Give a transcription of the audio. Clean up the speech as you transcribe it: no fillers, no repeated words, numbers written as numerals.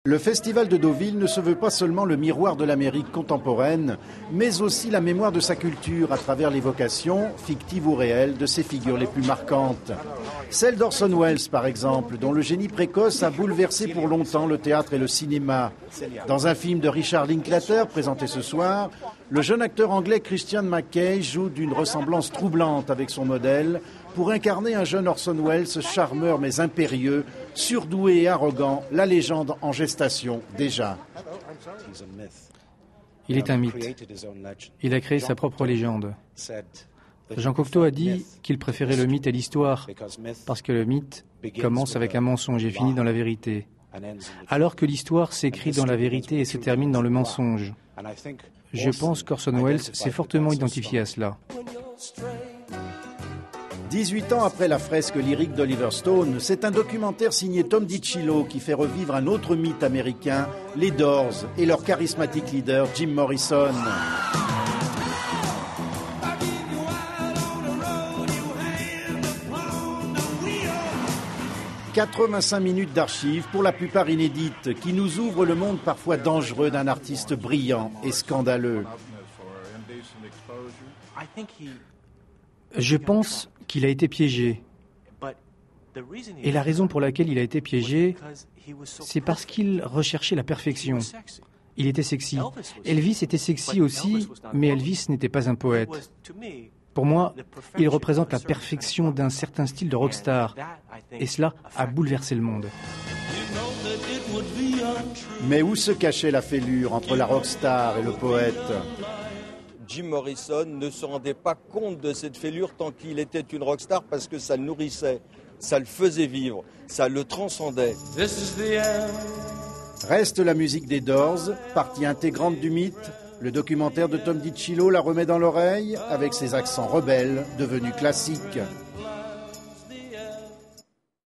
Le festival de Deauville ne se veut pas seulement le miroir de l'Amérique contemporaine, mais aussi la mémoire de sa culture à travers l'évocation, fictive ou réelle, de ses figures les plus marquantes. Celle d'Orson Welles, par exemple, dont le génie précoce a bouleversé pour longtemps le théâtre et le cinéma. Dans un film de Richard Linklater, présenté ce soir, le jeune acteur anglais Christian McKay joue d'une ressemblance troublante avec son modèle pour incarner un jeune Orson Welles charmeur mais impérieux, surdoué et arrogant, la légende en gestation déjà. Il est un mythe. Il a créé sa propre légende. Jean Cocteau a dit qu'il préférait le mythe à l'histoire, parce que le mythe commence avec un mensonge et finit dans la vérité, alors que l'histoire s'écrit dans la vérité et se termine dans le mensonge. Je pense qu'Orson Welles s'est fortement identifié à cela. 18 ans après la fresque lyrique d'Oliver Stone, c'est un documentaire signé Tom DiCillo qui fait revivre un autre mythe américain, les Doors et leur charismatique leader Jim Morrison. « 85 minutes d'archives, pour la plupart inédites, qui nous ouvrent le monde parfois dangereux d'un artiste brillant et scandaleux. » Je pense qu'il a été piégé. Et la raison pour laquelle il a été piégé, c'est parce qu'il recherchait la perfection. Il était sexy. Elvis était sexy aussi, mais Elvis n'était pas un poète. Pour moi, il représente la perfection d'un certain style de rockstar. Et cela a bouleversé le monde. Mais où se cachait la fêlure entre la rockstar et le poète ? Jim Morrison ne se rendait pas compte de cette fêlure tant qu'il était une rockstar parce que ça le nourrissait, ça le faisait vivre, ça le transcendait. Reste la musique des Doors, partie intégrante du mythe. Le documentaire de Tom DiCillo la remet dans l'oreille avec ses accents rebelles devenus classiques.